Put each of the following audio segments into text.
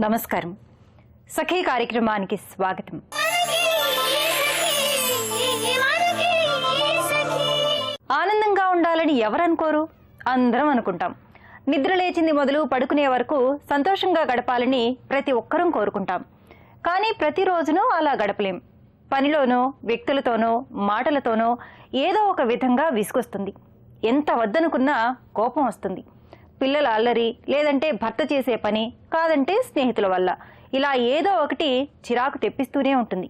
నమస్కారం. సఖీ కార్యక్రమానికి స్వాగతం. ఆనందంగా ఉండాలని ఎవరనుకోరు? అందరం అనుకుంటాం. నిద్ర లేచింది మొదలు పడుకునే వరకు సంతోషంగా గడపాలని ప్రతి ఒక్కరం కోరుకుంటాం. కానీ ప్రతిరోజునూ అలా గడపలేం. పనిలోనో, వ్యక్తులతోనో, మాటలతోనో ఏదో ఒక విధంగా విసుగొస్తుంది. ఎంత వద్దనుకున్నా కోపం వస్తుంది. పిల్లల అల్లరి, లేదంటే భర్త చేసే పని, కాదంటే స్నేహితుల వల్ల, ఇలా ఏదో ఒకటి చిరాకు తెప్పిస్తూనే ఉంటుంది.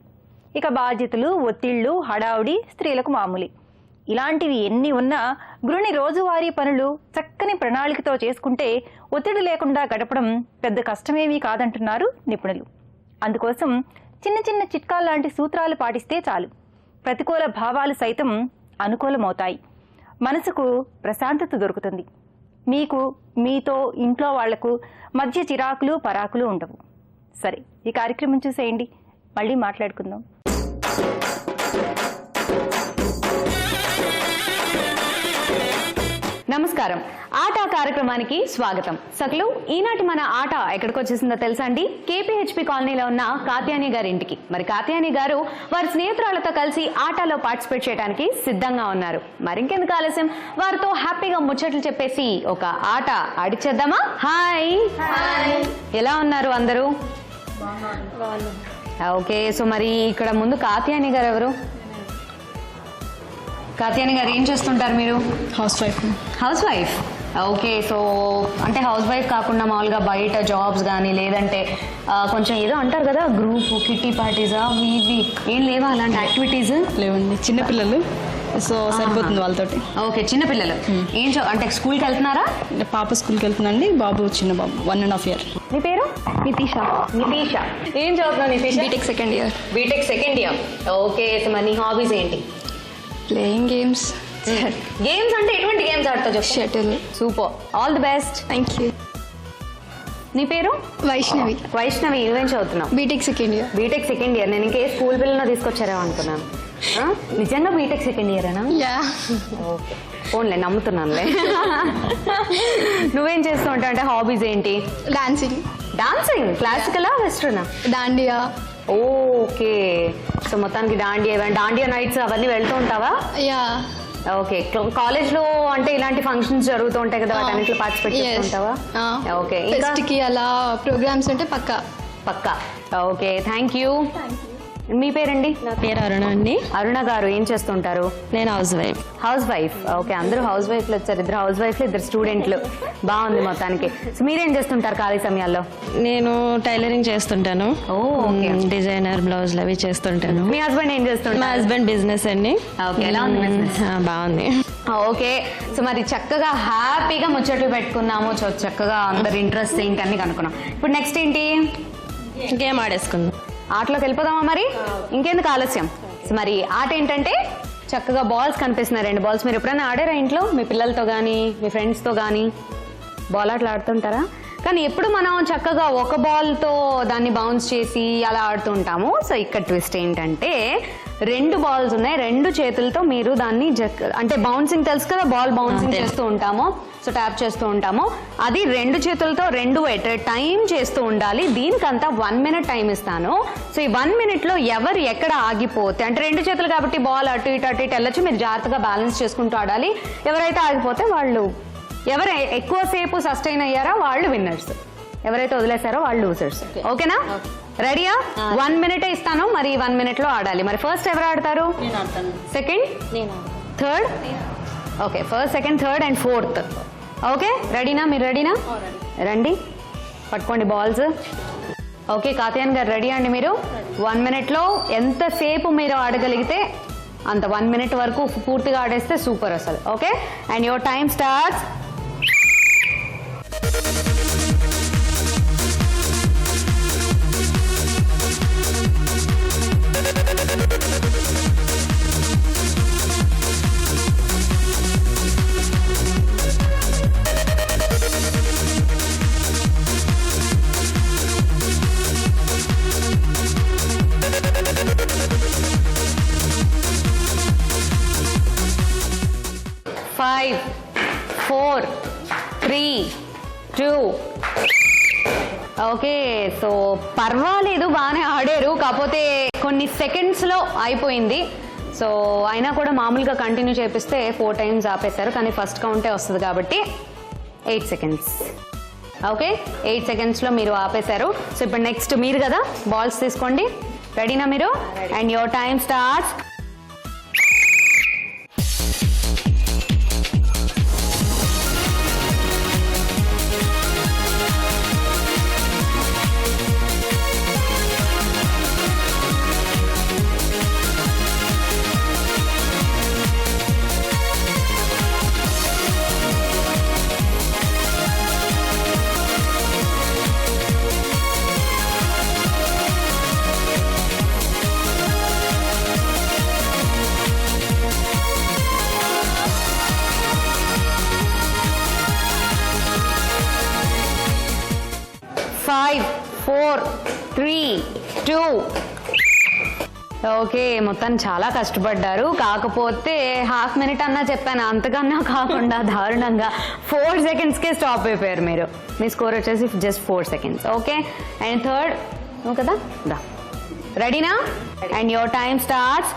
ఇక బాధ్యతలు, ఒత్తిళ్లు, హడావుడి స్త్రీలకు మామూలు. ఇలాంటివి ఎన్ని ఉన్నా గృహిణి రోజువారీ పనులు చక్కని ప్రణాళికతో చేసుకుంటే ఒత్తిడి లేకుండా గడపడం పెద్ద కష్టమేమీ కాదంటున్నారు నిపుణులు. అందుకోసం చిన్న చిన్న చిట్కాల్లాంటి సూత్రాలు పాటిస్తే చాలు. ప్రతికూల భావాలు సైతం అనుకూలమవుతాయి. మనసుకు ప్రశాంతత దొరుకుతుంది. మీకు, మీతో, ఇంట్లో వాళ్లకు మధ్య చిరాకులు, పరాకులు ఉండవు. సరే, ఈ కార్యక్రమం చూసేయండి. మళ్ళీ మాట్లాడుకుందాం. నమస్కారం. ఆట కార్యక్రమానికి స్వాగతం. సకలు, ఈనాటి మన ఆట ఎక్కడికి వచ్చేసిందో తెలుసా అండి? కేపీహెచ్పి కాలనీలో ఉన్న కాత్యాయని గారి ఇంటికి. మరి కాత్యాయని గారు వారి స్నేహితురాలతో కలిసి ఆటలో పార్టిసిపేట్ చేయడానికి సిద్ధంగా ఉన్నారు. మరింకెందుకు ఆలస్యం, వారితో హ్యాపీగా ముచ్చట్లు చెప్పేసి ఒక ఆట ఆడిచేద్దామా? హాయ్, ఎలా ఉన్నారు అందరూ? ఓకే, సో మరి ఇక్కడ ముందు కాత్యాయని గారు ఎవరు? కాత్యాయని గారు ఏం చేస్తుంటారు మీరు? House wife. House wife, okay. So అంటే హౌస్ వైఫ్ కాకుండా మామూలుగా బయట జాబ్స్ కానీ, లేదంటే కొంచెం ఏదో అంటారు కదా, గ్రూప్ కిట్టి పార్టీసా, ఇవి ఏం లేవా అలాంటి యాక్టివిటీస్? లేవండి, చిన్నపిల్లలు, సో సరిపోతుంది వాళ్ళతోటి. ఓకే, చిన్నపిల్లలు. ఏం అంటే స్కూల్కి వెళ్తున్నారా? పాప స్కూల్కి వెళ్తుందండి, బాబు చిన్న బాబు 1.5 years. మీ పేరు? నితీష. నితీష, ఏం చదువుతున్నావు Nitisha? B Tech second year. BTech second year, okay. So మరి నీ హాబీస్ ఏంటి? Playing games. గేమ్స్ అంటే ఎటువంటి గేమ్స్ ఆడతావు చెప్పు? Shuttle. Super, all the best. Thank you. నీ పేరు? వైష్ణవి. వైష్ణవి, నువ్వేం చదువుతున్నావు? BTech second year. BTech second year. నేను ఇంకే స్కూల్ పిల్లలను తీసుకొచ్చారేమో అనుకున్నాను. నిజంగా బీటెక్ సెకండ్ ఇయరేనా? యా. ఓకే, ఫోన్లే, నమ్ముతున్నానులే. నువ్వేం చేస్తూ ఉంటావు? అంటే హాబీస్ ఏంటి? డాన్సింగ్. డాన్సింగ్, క్లాసికలా వెస్ట్రనా? దాండియా. ఓకే, సో మొత్తానికి డాండియా నైట్స్ అవన్నీ వెళ్తూ ఉంటావా? యా. ఓకే, కాలేజ్ లో అంటే ఇలాంటి ఫంక్షన్స్ జరుగుతూ ఉంటాయి కదా, వాటన్నిటిలో పార్టిసిపేట్ చేస్తూ ఉంటావా? ఓకే, ఫెస్ట్ కి అలా ప్రోగ్రామ్స్ ఉంటే పక్కా. Okay, thank you. మీ పేరండి? నా పేరు అరుణ అండి. అరుణ గారు ఏం చేస్తుంటారు? నేను house wife. House wife, okay. అందరూ హౌస్ వైఫ్లు వచ్చారు. 2 హౌస్ వైఫ్లు, 2 స్టూడెంట్లు. బాగుంది మొత్తానికి. సో మీరేం చేస్తుంటారు ఖాళీ సమయాల్లో? నేను టైలరింగ్ చేస్తుంటాను. డిజైనర్ బ్లౌజులు అవి చేస్తుంటాను. మీ హస్బెండ్ ఏం చేస్తుంటారు? మా హస్బెండ్ బిజినెస్ అండి. ఓకే, ఎలా ఉంది బిజినెస్? బాగుంది. ఓకే, సో మరి చక్కగా హ్యాపీగా ముచ్చట్లు పెట్టుకున్నాము. చక్కగా అందరి ఇంట్రెస్ట్ ఏంటి అన్ని కనుక్కున్నాం. ఇప్పుడు నెక్స్ట్ ఏంటి? గేమ్ ఆడేసుకుందాం. ఆటలోకి వెళ్ళిపోదామా మరి? ఇంకెందుకు ఆలస్యం? మరి ఆట ఏంటంటే చక్కగా బాల్స్ కనిపిస్తున్నాయి, 2 బాల్స్. మీరు ఎప్పుడైనా ఆడారా ఇంట్లో మీ పిల్లలతో కానీ, మీ ఫ్రెండ్స్తో కానీ? బాల్ ఆటలు ఆడుతుంటారా? కానీ ఎప్పుడు మనం చక్కగా ఒక బాల్తో దాన్ని బౌన్స్ చేసి అలా ఆడుతూ ఉంటాము. సో ఇక్కడ ట్విస్ట్ ఏంటంటే 2 బాల్స్ ఉన్నాయి. 2 చేతులతో మీరు దాన్ని అంటే బౌన్సింగ్ తెలుసు కదా, బాల్ బౌన్సింగ్ చేస్తూ ఉంటాము. సో ట్యాప్ చేస్తూ ఉంటాము. అది 2 చేతులతో 2 ఎట్ టైం చేస్తూ ఉండాలి. దీనికంతా 1 minute టైం ఇస్తాను. సో ఈ 1 minute లో ఎవరు ఎక్కడ ఆగిపోతే, అంటే 2 చేతులు కాబట్టి బాల్ అటు ఇటు వెళ్ళొచ్చు. మీరు జాగ్రత్తగా బ్యాలెన్స్ చేసుకుంటూ ఆడాలి. ఎవరైతే ఆగిపోతే వాళ్ళు, ఎవరు ఎక్కువసేపు సస్టైన్ అయ్యారో వాళ్ళు విన్నర్స్, ఎవరైతే వదిలేశారో వాళ్ళు లూజర్స్. ఓకేనా? రెడీయా? 1 minute ఇస్తాను. మరి 1 minute లో ఆడాలి. మరి ఫస్ట్ ఎవరు ఆడతారు? Second, third? Okay, first, second, third and fourth. Okay, రెడీనా? మీరు రెడీనా? రండి, పట్టుకోండి బాల్స్. ఓకే, కాత్యాయని గారు రెడీ అండి? మీరు 1 minute లో ఎంతసేపు మీరు ఆడగలిగితే అంత 1 minute వరకు పూర్తిగా ఆడేస్తే సూపర్ అసలు. Okay, and your time starts. Five, 4, 3, 2, okay, so పర్వాలేదు, బాగానే ఆడారు. కాకపోతే కొన్ని సెకండ్స్లో అయిపోయింది. సో అయినా కూడా మామూలుగా కంటిన్యూ చేపిస్తే 4 times ఆపేశారు. కానీ ఫస్ట్ కౌంటే వస్తుంది కాబట్టి 8 seconds. ఓకే, 8 secondsలో మీరు ఆపేశారు. సో ఇప్పుడు నెక్స్ట్ మీరు కదా, బాల్స్ తీసుకోండి. రెడీనా మీరు? And your time starts. Five, 4, 3, 2. Okay, మొత్తం చాలా కష్టపడ్డారు. కాకపోతే హాఫ్ మినిట్ అన్నా చెప్పాను, అంతకన్నా కాకుండా దారుణంగా 4 secondsకే స్టాప్ అయిపోయారు మీరు. మీ స్కోర్ వచ్చేసి just 4 seconds. Okay, and third నువ్వు కదా, దా. రెడీనా? And your time starts.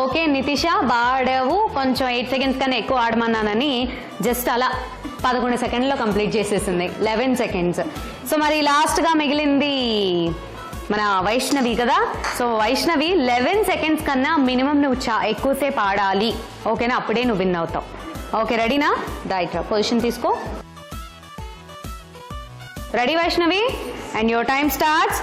Okay Nitisha, బాగా ఆడావు. కొంచెం 8 seconds కన్నా ఎక్కువ ఆడమన్నానని జస్ట్ అలా 11 secondsలో కంప్లీట్ చేసేసింది. 11 seconds. సో మరి లాస్ట్గా మిగిలింది మన వైష్ణవి కదా. సో వైష్ణవి 11 seconds కన్నా మినిమం నువ్వు ఎక్కువసేపు ఆడాలి. ఓకేనా? అప్పుడే నువ్వు విన్ అవుతావు. ఓకే, రెడీనా? రైట్, పొజిషన్ తీసుకో. Ready Vaishnavi? And your time starts.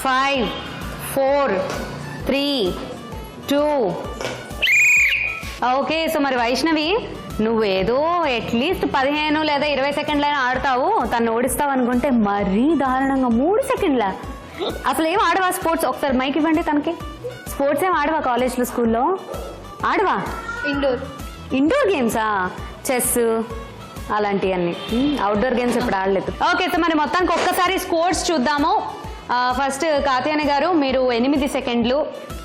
Five, 4, 3, 2. Okay, so మరి వైష్ణవి నువ్వేదో అట్లీస్ట్ 15 లేదా 20 సెకండ్లైనా ఆడతావు, తను ఓడిస్తావు అనుకుంటే మరీ దారుణంగా 3 సెకండ్ల. అసలు ఏం ఆడవా స్పోర్ట్స్? ఒకసారి మైక్ ఇవ్వండి తనకి. స్పోర్ట్స్ ఏం ఆడవా కాలేజ్లో, స్కూల్లో ఆడవా? ఇండోర్ గేమ్సా? చెస్ అలాంటివన్నీ. అవుట్డోర్ గేమ్స్ ఇప్పుడు ఆడలేదు. ఓకే, సో మరి మొత్తానికి ఒక్కసారి స్కోర్స్ చూద్దాము. ఫస్ట్ కాత్యాయని గారు మీరు 8 seconds,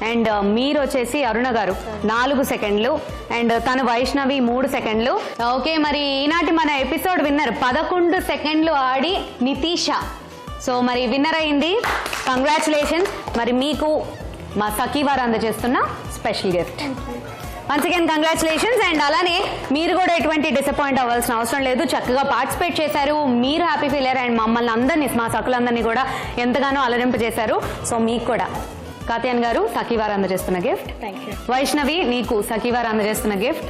అండ్ మీరు వచ్చేసి అరుణ గారు 4 seconds, అండ్ తను వైష్ణవి 3 seconds. ఓకే, మరి ఈనాటి మన ఎపిసోడ్ విన్నర్ 11 seconds ఆడి నితీష. సో మరి విన్నర్ అయింది. కంగ్రాచులేషన్స్. మరి మీకు మా సఖీ వారు అందజేస్తున్న special gift. Once again congratulations. And అలానే మీరు కూడా ఎటువంటి డిసప్పాయింట్ అవ్వాల్సిన అవసరం లేదు. చక్కగా పార్టిసిపేట్ చేశారు, మీరు హ్యాపీ ఫీల్ అయ్యారు, అండ్ మమ్మల్ని అందరినీ, మా సఖులందరినీ కూడా ఎంతగానో అలరింపజేశారు. సో మీకు కూడా కాత్యాయని గారు సఖీవారు అందజేస్తున్న గిఫ్ట్. వైష్ణవి నీకు సఖీవారు అందజేస్తున్న గిఫ్ట్.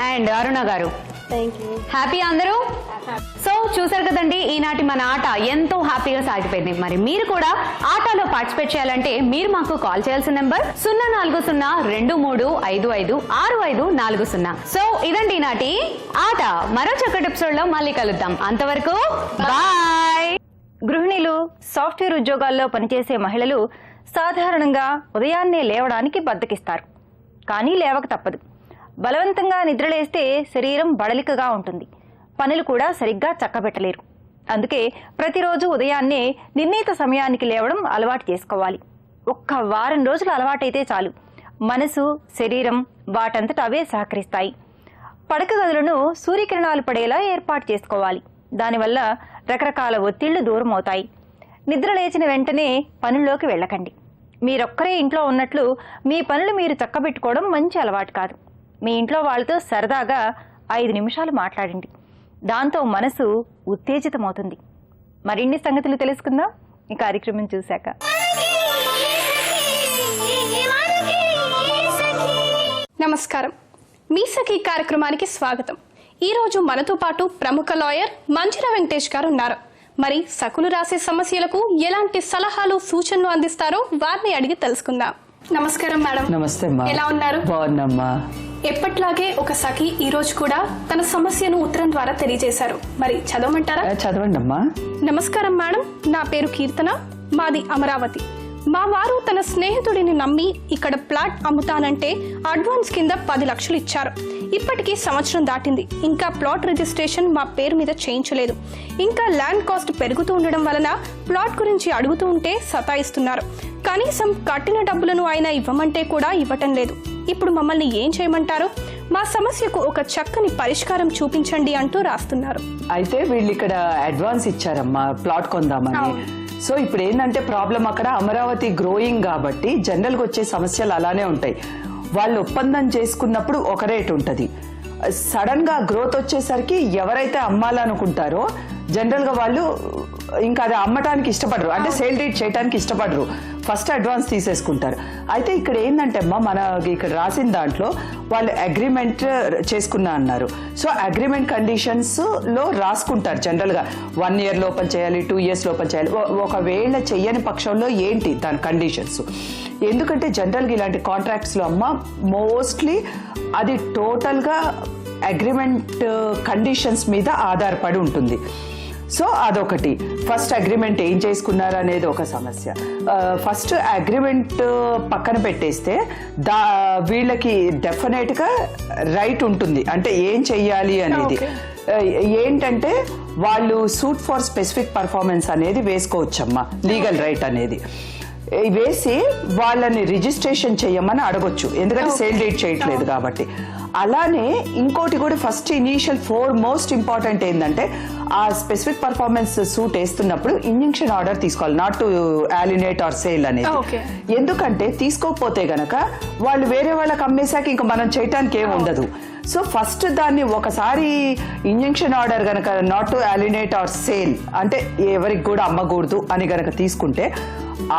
అండ్ అరుణ గారు హ్యాపీ అందరూ? సో చూసారు కదండి, ఈనాటి మన ఆట ఎంతో హ్యాపీగా సాగిపోయింది. మరి మీరు కూడా ఆటలో పార్టిసిపేట్ చేయాలంటే మీరు మాకు కాల్ చేయాల్సిన నెంబర్ 040-2355654. సో ఇదండి ఈనాటి ఆట. మరో చక్కటి ఎపిసోడ్ లో మళ్ళీ కలుద్దాం. అంతవరకు బాయ్. గృహిణులు, సాఫ్ట్వేర్ ఉద్యోగాల్లో పనిచేసే మహిళలు సాధారణంగా ఉదయాన్నే లేవడానికి బద్దకిస్తారు. కానీ లేవక తప్పదు. బలవంతంగా నిద్రలేస్తే శరీరం బడలికగా ఉంటుంది, పనులు కూడా సరిగ్గా చక్కబెట్టలేరు. అందుకే ప్రతిరోజు ఉదయాన్నే నిర్ణీత సమయానికి లేవడం అలవాటు చేసుకోవాలి. ఒక్క వారం రోజులు అలవాటైతే చాలు, మనసు శరీరం వాటంతట అవే సహకరిస్తాయి. పడక గదులను సూర్యకిరణాలు పడేలా ఏర్పాటు చేసుకోవాలి. దానివల్ల రకరకాల ఒత్తిళ్లు దూరం అవుతాయి. నిద్ర లేచిన వెంటనే పనుల్లోకి వెళ్ళకండి. మీరొక్కరే ఇంట్లో ఉన్నట్లు మీ పనులు మీరు చక్కబెట్టుకోవడం మంచి అలవాటు కాదు. మీ ఇంట్లో వాళ్ళతో సరదాగా 5 నిమిషాలు మాట్లాడండి. దాంతో మనసు ఉత్తేజితమవుతుంది. మరిన్ని సంగతులు తెలుసుకుందాం ఈ కార్యక్రమం చూశాక. నమస్కారం, మీ సఖీ కార్యక్రమానికి స్వాగతం. ఈరోజు మనతో పాటు ప్రముఖ లాయర్ మంచిర వెంకటేష్ గారు ఉన్నారు. మరి సకులు రాసే సమస్యలకు ఎలాంటి సలహాలు సూచనలు అందిస్తారో వారిని అడిగి తెలుసుకుందాం. నమస్కారం మేడం. నమస్తే అమ్మా. ఎలా ఉన్నారు? బాగున్నామ్మా. ఎప్పట్లాగే ఒక సఖి ఈ రోజు కూడా తన సమస్యను ఉత్తరం ద్వారా తెలియజేశారు. మరి చదవమంటారా? చదవండి అమ్మా. నమస్కారం మేడం, నా పేరు కీర్తన, మాది అమరావతి. మా వారు తన స్నేహితుడిని నమ్మి ఇక్కడ ప్లాట్ అమ్ముతానంటే అడ్వాన్స్ కింద 10 లక్షలు ఇచ్చారు. ఇప్పటికీ సంవత్సరం దాటింది, ఇంకా ప్లాట్ రిజిస్ట్రేషన్ మా పేరు మీద చేయించలేదు. ఇంకా ల్యాండ్ కాస్ట్ పెరుగుతూ ఉండడం వలన ప్లాట్ గురించి అడుగుతూ ఉంటే సతాయిస్తున్నారు. కనీసం కట్టిన డబ్బులను ఆయన ఇవ్వమంటే కూడా ఇవ్వటం లేదు. ఇప్పుడు మమ్మల్ని ఏం చేయమంటారు? మా సమస్యకు ఒక చక్కని పరిష్కారం చూపించండి అంటూ రాస్తున్నారు. అయితే వీళ్ళు ఇక్కడ అడ్వాన్స్ ఇచ్చారమ్మా ప్లాట్ కొందామని. సో ఇప్పుడు ఏంటంటే ప్రాబ్లం అక్కడ అమరావతి గ్రోయింగ్ కాబట్టి జనరల్గా వచ్చే సమస్యలు అలానే ఉంటాయి. వాళ్ళు ఒప్పందం చేసుకున్నప్పుడు ఒక రేట్ ఉంటుంది. సడన్ గా గ్రోత్ వచ్చేసరికి ఎవరైతే అమ్మాలనుకుంటారో జనరల్ గా వాళ్ళు ఇంకా అది అమ్మటానికి ఇష్టపడరు, అంటే సేల్ డీడ్ చేయడానికి ఇష్టపడరు, ఫస్ట్ అడ్వాన్స్ తీసేసుకుంటారు. అయితే ఇక్కడ ఏంటంటే అమ్మా మన ఇక్కడ రాసిన దాంట్లో వాళ్ళు అగ్రిమెంట్ చేసుకున్నా అన్నారు. సో అగ్రిమెంట్ కండిషన్స్ లో రాసుకుంటారు జనరల్ గా 1 year లోపల చేయాలి, 2 years లోపల చేయాలి. ఒకవేళ చెయ్యని పక్షంలో ఏంటి దాని కండిషన్స్? ఎందుకంటే జనరల్గా ఇలాంటి కాంట్రాక్ట్స్ లో అమ్మ మోస్ట్లీ అది టోటల్ గా అగ్రిమెంట్ కండిషన్స్ మీద ఆధారపడి ఉంటుంది. సో అదొకటి. ఫస్ట్ అగ్రిమెంట్ ఏం చేసుకున్నారు అనేది ఒక సమస్య. ఫస్ట్ అగ్రిమెంట్ పక్కన పెట్టేస్తే వీళ్ళకి డెఫినెట్ గా రైట్ ఉంటుంది, అంటే ఏం చెయ్యాలి అనేది. ఏంటంటే వాళ్ళు సూట్ ఫర్ స్పెసిఫిక్ పర్ఫార్మెన్స్ అనేది వేసుకోవచ్చమ్మా, లీగల్ రైట్ అనేది వేసి వాళ్ళని రిజిస్ట్రేషన్ చేయమని అడగొచ్చు, ఎందుకంటే సేల్ డేట్ చేయట్లేదు కాబట్టి. అలానే ఇంకోటి కూడా ఫస్ట్ ఇనీషియల్ మోస్ట్ ఇంపార్టెంట్ ఏంటంటే ఆ స్పెసిఫిక్ పర్ఫార్మెన్స్ సూట్ వేస్తున్నప్పుడు ఇంజంక్షన్ ఆర్డర్ తీసుకోవాలి, not to alienate or sale అనేది. ఎందుకంటే తీసుకోకపోతే గనక వాళ్ళు వేరే వాళ్ళకి అమ్మేశాక ఇంకా మనం చేయటానికి ఏమి ఉండదు. సో ఫస్ట్ దాన్ని ఒకసారి ఇంజంక్షన్ ఆర్డర్ గనక not to alienate or sale అంటే ఎవరికి కూడా అమ్మకూడదు అని గనక తీసుకుంటే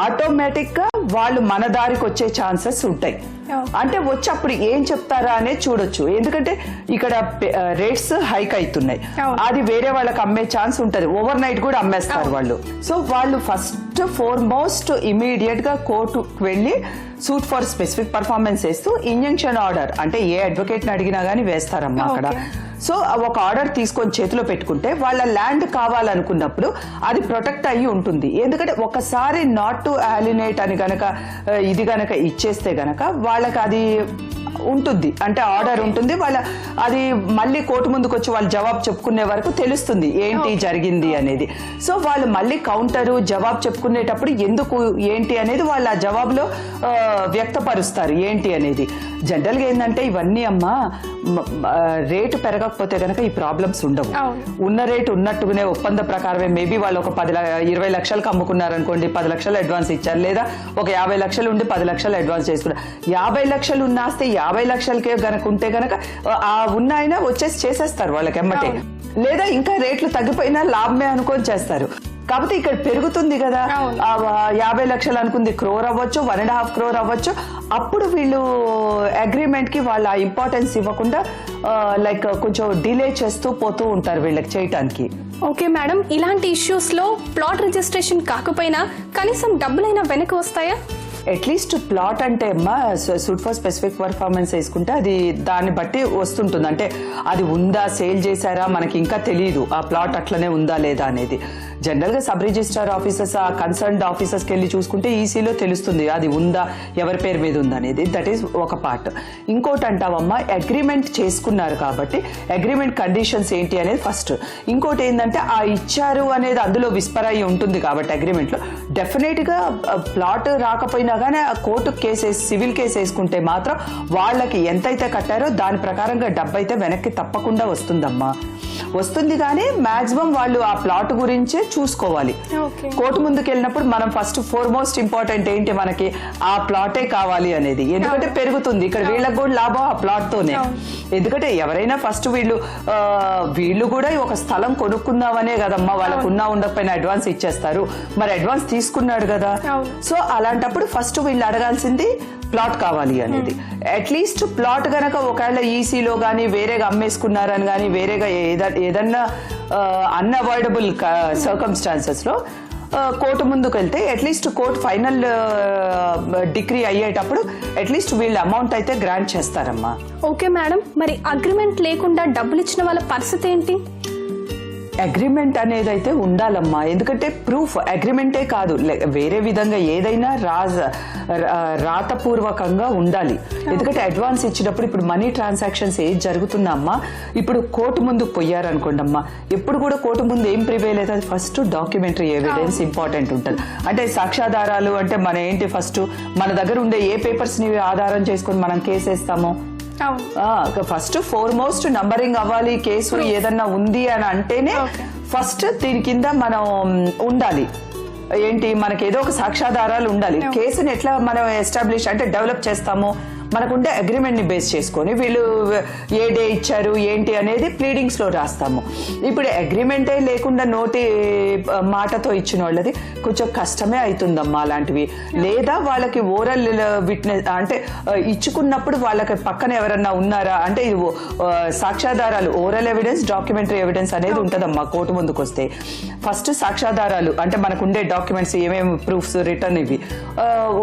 ఆటోమేటిక్ గా వాళ్ళు మన దారికి వచ్చే ఛాన్సెస్ ఉంటాయి. అంటే వచ్చి అప్పుడు ఏం చెప్తారా అనేది చూడొచ్చు, ఎందుకంటే ఇక్కడ రేట్స్ హైక్ అవుతున్నాయి, అది వేరే వాళ్ళకి అమ్మే ఛాన్స్ ఉంటది, ఓవర్ నైట్ కూడా అమ్మేస్తారు వాళ్ళు. సో వాళ్ళు ఫస్ట్ మోస్ట్ ఇమీడియట్ గా కోర్టుకు వెళ్ళి సూట్ ఫర్ స్పెసిఫిక్ పర్ఫార్మెన్స్ వేస్తూ ఇంజంక్షన్ ఆర్డర్ అంటే ఏ అడ్వకేట్ ని అడిగినా గానీ వేస్తారమ్మా అక్కడ. సో ఒక ఆర్డర్ తీసుకొని చేతిలో పెట్టుకుంటే వాళ్ళ ల్యాండ్ కావాలనుకున్నప్పుడు అది ప్రొటెక్ట్ అయ్యి ఉంటుంది. ఎందుకంటే ఒకసారి నాట్ టు అలినేట్ అని గనక ఇది గనక ఇచ్చేస్తే గనక వాళ్ళకి అది ఉంటుంది, అంటే ఆర్డర్ ఉంటుంది. అది మళ్ళీ కోర్టు ముందుకు వచ్చి వాళ్ళు జవాబు చెప్పుకునే వరకు తెలుస్తుంది ఏంటి జరిగింది అనేది. సో వాళ్ళు మళ్ళీ కౌంటరు జవాబు చెప్పుకునేటప్పుడు ఎందుకు ఏంటి అనేది వాళ్ళు ఆ జవాబులో వ్యక్తపరుస్తారు ఏంటి అనేది. జనరల్గా ఏంటంటే ఇవన్నీ అమ్మా రేటు పెరగకపోతే గనక ఈ ప్రాబ్లమ్స్ ఉండవు. ఉన్న రేటు ఉన్నట్టుగానే ఒప్పంద ప్రకారమే మేబీ వాళ్ళు ఒక 20 లక్షలకు అమ్ముకున్నారనుకోండి, 10 లక్షలు అడ్వాన్స్ ఇచ్చారు, లేదా ఒక 50 లక్షలు ఉండి 10 లక్షలు అడ్వాన్స్ చేసుకున్నారు. 50 లక్షలు ఉన్నాస్తే 50 లక్షలకే గనక ఉంటే గనక ఆ ఉన్న ఆయన వచ్చేసి చేసేస్తారు వాళ్ళకి ఎమ్మటే, లేదా ఇంకా రేట్లు తగ్గిపోయినా లాభమే అనుకొని చేస్తారు. కాబట్టి ఇక్కడ పెరుగుతుంది కదా, 50 లక్షలు అనుకుంది క్రోర్ అవ్వచ్చు, 1.5 crore అవ్వచ్చు. అప్పుడు వీళ్ళు అగ్రిమెంట్ కి వాళ్ళ ఇంపార్టెన్స్ ఇవ్వకుండా లైక్ కొంచెం డిలే చేస్తూ పోతూ ఉంటారు వీళ్ళకి చేయటానికి. ఓకే మేడం, ఇలాంటి ఇష్యూస్ లో ప్లాట్ రిజిస్ట్రేషన్ కాకపోయినా కనీసం డబ్బులైనా వెనక్కి వస్తాయా? అట్లీస్ట్ ప్లాట్ అంటే అమ్మా సూట్ ఫర్ స్పెసిఫిక్ పర్ఫార్మెన్స్ వేసుకుంటే అది దాన్ని బట్టి వస్తుంటుంది. అంటే అది ఉందా, సేల్ చేశారా, మనకి ఇంకా తెలియదు ఆ ప్లాట్ అట్లనే ఉందా లేదా అనేది. జనరల్ గా సబ్ రిజిస్ట్రార్ ఆఫీసర్స్ ఆ కన్సర్న్డ్ ఆఫీసర్స్కి వెళ్ళి చూసుకుంటే ఈసీలో తెలుస్తుంది అది ఉందా, ఎవరి పేరు మీద ఉందా అనేది. దట్ ఈస్ ఒక పార్ట్. ఇంకోటి అంటావమ్మా అగ్రిమెంట్ చేసుకున్నారు కాబట్టి అగ్రిమెంట్ కండిషన్స్ ఏంటి అనేది ఫస్ట్. ఇంకోటి ఏంటంటే ఆ ఇచ్చారు అనేది అందులో విస్పర్ అయి ఉంటుంది కాబట్టి అగ్రిమెంట్ లో డెఫినెట్ గా ప్లాట్ రాకపోయినా కానీ ఆ కోర్టు కేసేసి సివిల్ కేసు వేసుకుంటే మాత్రం వాళ్ళకి ఎంతైతే కట్టారో దాని ప్రకారంగా డబ్బు అయితే వెనక్కి తప్పకుండా వస్తుందమ్మా, వస్తుంది. కానీ మాక్సిమం వాళ్ళు ఆ ప్లాట్ గురించి చూసుకోవాలి. Okay. కోర్టు ముందుకు వెళ్ళినప్పుడు మనం ఫస్ట్ ఫోర్మోస్ట్ ఇంపార్టెంట్ ఏంటి, మనకి ఆ ప్లాటే కావాలి అనేది. ఎందుకంటే పెరుగుతుంది ఇక్కడ వీళ్ళకి కూడా లాభం ఆ ప్లాట్ తోనే. ఎందుకంటే ఎవరైనా ఫస్ట్ వీళ్ళు కూడా ఒక స్థలం కొనుక్కుందామనే కదమ్మా, వాళ్ళకు ఉన్నా ఉండకపోయినా అడ్వాన్స్ ఇచ్చేస్తారు. మరి అడ్వాన్స్ తీసుకున్నాడు కదా, సో అలాంటప్పుడు ఫస్ట్ వీళ్ళు అడగాల్సింది ప్లాట్ కావాలి అనేది. అట్లీస్ట్ ప్లాట్ గనక ఒకవేళ ఈసీలో కానీ వేరేగా అమ్మేసుకున్నారని కానీ వేరేగా ఏదన్నా అన్అవాయిడబుల్ సర్కమ్స్టాన్సెస్ లో కోర్టు ముందుకు వెళ్తే అట్లీస్ట్ కోర్టు ఫైనల్ డిగ్రీ అయ్యేటప్పుడు అట్లీస్ట్ వీళ్ళ అమౌంట్ అయితే గ్రాంట్ చేస్తారమ్మా. ఓకే మేడం, మరి అగ్రిమెంట్ లేకుండా డబ్బులు ఇచ్చిన వాళ్ళ పరిస్థితి ఏంటి? అగ్రిమెంట్ అనేది అయితే ఉండాలమ్మా. ఎందుకంటే ప్రూఫ్ అగ్రిమెంటే కాదు, వేరే విధంగా ఏదైనా రాతపూర్వకంగా ఉండాలి. ఎందుకంటే అడ్వాన్స్ ఇచ్చినప్పుడు ఇప్పుడు మనీ ట్రాన్సాక్షన్స్ ఏది జరుగుతున్నా అమ్మా, ఇప్పుడు కోర్టు ముందుకు పోయారనుకోండి అమ్మా, ఎప్పుడు కూడా కోర్టు ముందు ఏం ప్రివేల్ అయితే ఫస్ట్ డాక్యుమెంటరీ ఎవిడెన్స్ ఇంపార్టెంట్ ఉంటుంది. అంటే సాక్ష్యాధారాలు అంటే మన ఏంటి, ఫస్ట్ మన దగ్గర ఉండే ఏ పేపర్స్ ని ఆధారం చేసుకొని మనం కేసు వేస్తామో, ఫస్ట్ ఫోర్మోస్ట్ నంబరింగ్ అవ్వాలి. కేసు ఏదన్నా ఉంది అని అంటేనే ఫస్ట్ దీని కింద మనం ఉండాలి. ఏంటి, మనకి ఏదో ఒక సాక్ష్యాధారాలు ఉండాలి. కేసుని ఎట్లా మనం ఎస్టాబ్లిష్ అంటే డెవలప్ చేస్తాము, మనకుండే అగ్రిమెంట్ ని బేస్ చేసుకొని వీళ్ళు ఏ డే ఇచ్చారు ఏంటి అనేది ప్లీడింగ్స్ లో రాస్తాము. ఇప్పుడు అగ్రిమెంటే లేకుండా నోటి మాటతో ఇచ్చిన వాళ్ళది కొంచెం కష్టమే అవుతుందమ్మా అలాంటివి. లేదా వాళ్ళకి ఓరల్ విట్నెస్ అంటే ఇచ్చుకున్నప్పుడు వాళ్ళకి పక్కన ఎవరన్నా ఉన్నారా అంటే సాక్ష్యాధారాలు, ఓరల్ ఎవిడెన్స్, డాక్యుమెంటరీ ఎవిడెన్స్ అనేది ఉంటదమ్మా. కోర్టు ముందుకు వస్తే ఫస్ట్ సాక్ష్యాధారాలు అంటే మనకుండే డాక్యుమెంట్స్ ఏమేమి ప్రూఫ్స్ రిటర్న్, ఇవి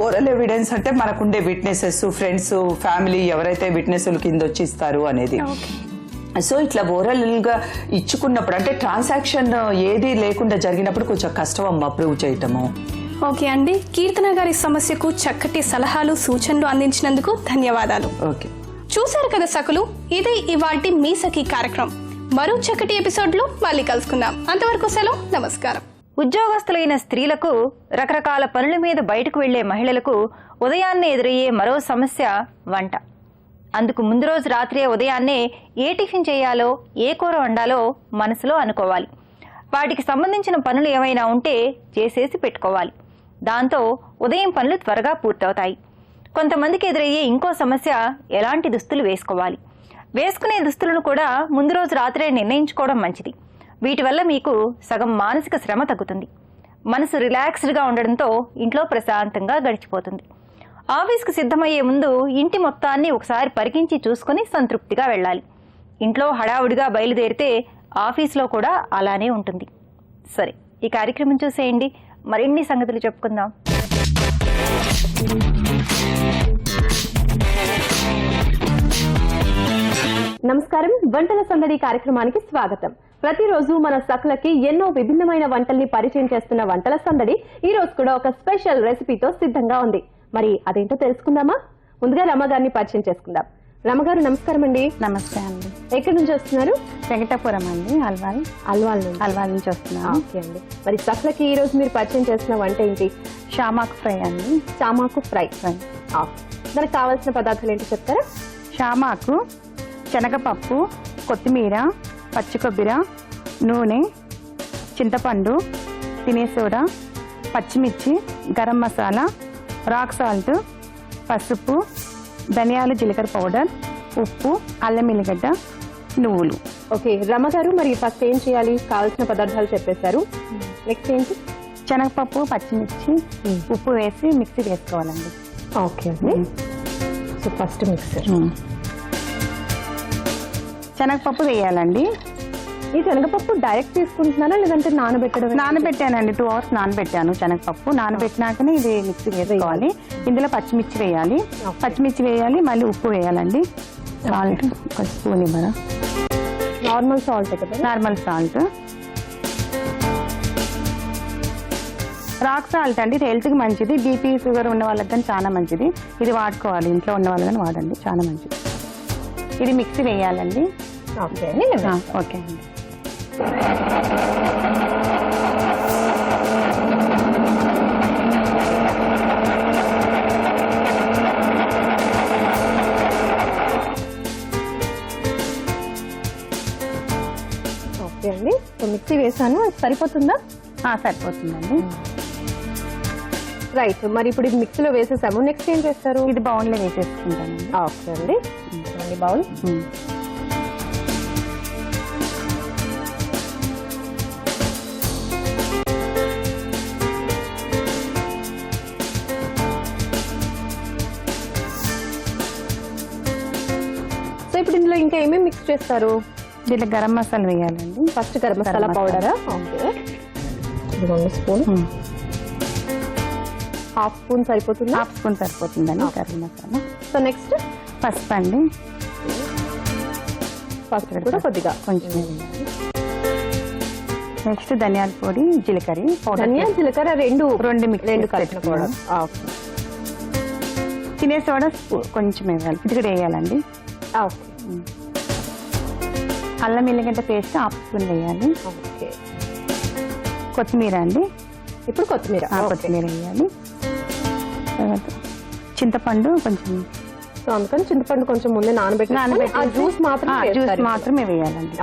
ఓరల్ ఎవిడెన్స్ అంటే మనకుండే విట్నెసెస్, ఫ్రెండ్స్, ఫ్యామిలీ ఎవరైతే విట్నెస్ కింద వచ్చి ఇస్తారు అనేది. సో ఇట్లా ఓరల్ గా ఇచ్చుకున్నప్పుడు అంటే ట్రాన్సాక్షన్ ఏది లేకుండా జరిగినప్పుడు కొంచెం కష్టం అమ్మా ప్రూవ్ చేయటము. ఓకే అండి, కీర్తన గారి సమస్యకు చక్కటి సలహాలు సూచనలు అందించినందుకు ధన్యవాదాలు. ఓకే, చూశారు కదా సకులు, ఇదే ఇవాల్టి మీ సఖీ కార్యక్రమం. మరో చక్కటి ఎపిసోడ్ లో మళ్ళీ కలుసుకుందాం. అంతవరకు సెలవు, నమస్కారం. ఉద్యోగస్తులైన స్త్రీలకు, రకరకాల పనుల మీద బయటకు వెళ్లే మహిళలకు ఉదయాన్నే ఎదురయ్యే మరో సమస్య వంట. అందుకు ముందు రోజు రాత్రే ఉదయాన్నే ఏ టిఫిన్ చేయాలో, ఏ కూర వండాలో మనసులో అనుకోవాలి. వాటికి సంబంధించిన పనులు ఏమైనా ఉంటే చేసేసి పెట్టుకోవాలి. దాంతో ఉదయం పనులు త్వరగా పూర్తవుతాయి. కొంతమందికి ఎదురయ్యే ఇంకో సమస్య ఎలాంటి దుస్తులు వేసుకోవాలి. వేసుకునే దుస్తులను కూడా ముందు రోజు రాత్రే నిర్ణయించుకోవడం మంచిది. వీటి వల్ల మీకు సగం మానసిక శ్రమ తగ్గుతుంది. మనసు రిలాక్స్డ్గా ఉండడంతో ఇంట్లో ప్రశాంతంగా గడిచిపోతుంది. ఆఫీస్కు సిద్ధమయ్యే ముందు ఇంటి మొత్తాన్ని ఒకసారి పరికించి చూసుకుని సంతృప్తిగా వెళ్ళాలి. ఇంట్లో హడావుడిగా బయలుదేరితే ఆఫీస్లో కూడా అలానే ఉంటుంది. సరే, ఈ కార్యక్రమం చూసేయండి, మరిన్ని సంగతులు చెప్పుకుందాం. నమస్కారం, వంటల సందడి కార్యక్రమానికి స్వాగతం. ప్రతిరోజు మన సకులకి ఎన్నో విభిన్నమైన వంటల్ని పరిచయం చేస్తున్న వంటల సందడి ఈ రోజు కూడా ఒక స్పెషల్ రెసిపీతో సిద్ధంగా ఉంది. మరి అదేంటో తెలుసుకుందామా? ముందుగా రమ్మగారిని పరిచయం చేసుకుందాం. రమ్మగారు నమస్కారం అండి. నమస్తే అండి. ఎక్కడి నుంచి వస్తున్నారు? వెంకటాపురం అండి, అల్వాల్ నుంచి వస్తున్నాను. ఓకే అండి, మరి సకులకి ఈ రోజు మీరు పరిచయం చేస్తున్న వంట ఏంటి? షామాకు ఫ్రై అండి. చామాకు ఫ్రై. దానికి కావాల్సిన పదార్థాలు ఏంటో చెప్తారా? షామాకు, శనగపప్పు, కొత్తిమీర, పచ్చి కొబ్బరి, నూనె, చింతపండు, తినే సోడా, పచ్చిమిర్చి, గరం మసాలా, రాక్ సాల్ట్, పసుపు, ధనియాలు, జీలకర్ర పౌడర్, ఉప్పు, అల్లం ఎల్లిగడ్డ, నువ్వులు. ఓకే రమ్మగారు, మరి ఫస్ట్ ఏం చేయాలి? కావాల్సిన పదార్థాలు చెప్పేశారు, నెక్స్ట్ ఏంటి? శనగపప్పు, పచ్చిమిర్చి, ఉప్పు వేసి మిక్సీ వేసుకోవాలండి. ఓకే అండి, సో ఫస్ట్ మిక్సర్. శనగపప్పు వేయాలండి. ఈ శనగపప్పు డైరెక్ట్ తీసుకుంటున్నారా లేదంటే నానబెట్టానండి, 2 hours నానబెట్టాను. శనగపప్పు నానబెట్టినాకనే ఇది మిక్సీ వేసుకోవాలి. ఇందులో పచ్చిమిర్చి వేయాలి, మళ్ళీ ఉప్పు వేయాలండి. సాల్ట్ ఒక స్పూన్ ఇవ్వరా? నార్మల్ సాల్ట్ కదా? Normal salt. రాక్ సాల్ట్ అండి, ఇది హెల్త్కి మంచిది. బీపీ, షుగర్ ఉన్న వాళ్ళకి కానీ చాలా మంచిది. ఇది వాడుకోవాలి, ఇంట్లో ఉన్న వాళ్ళు కానీ వాడండి, చాలా మంచిది. ఇది మిక్సీ వేయాలండి. ఓకే ఓకే అండి. ఓకే అండి, సో మిక్సీ వేసాను, సరిపోతుందా? సరిపోతుందండి. రైట్, మరి ఇప్పుడు ఇది మిక్సీలో వేసేసాము, నెక్స్ట్ ఏం చేస్తారు? ఇది బౌల్లో వేసేసుకుంటానండి. ఓకే అండి, బౌల్. సో ఇప్పుడు ఇందులో ఇంకా ఏమేమి మిక్స్ చేస్తారు? దీంట్లో గరం మసాలా వేయాలండి. ఫస్ట్ గరం మసాలా పౌడరా? ఓకే, ఇదిగోండి స్పూన్. హాఫ్ స్పూన్ సరిపోతుంది? హాఫ్ స్పూన్ సరిపోతుందండి గరం మసాలా. సో నెక్స్ట్ పసుపు అండి. పసుపు కూడా కొద్దిగా కొంచెం వేయాలి. నెక్స్ట్ ధనియాల పొడి, జీలకర్ర పౌడర్. ధనియా జీలకర్ర రెండు రెండు కలిపిన పౌడర్. ఓకే, తినే సోడా కొంచెం వేయాలి, చిటికెడు వేయాలండి. ఓకే, అల్లం ఎల్లిగడ్డ పేస్ట్ హాఫ్ స్పూన్ వేయాలి. ఓకే. కొత్తిమీర అండి. ఇప్పుడు కొత్తిమీర. కొత్తిమీర వేయాలి. తర్వాత చింతపండు కొంచెం. సో అందుకని చింతపండు కొంచెం ముందే నానబెట్టి జ్యూస్ మాత్రమే వేయాలండి.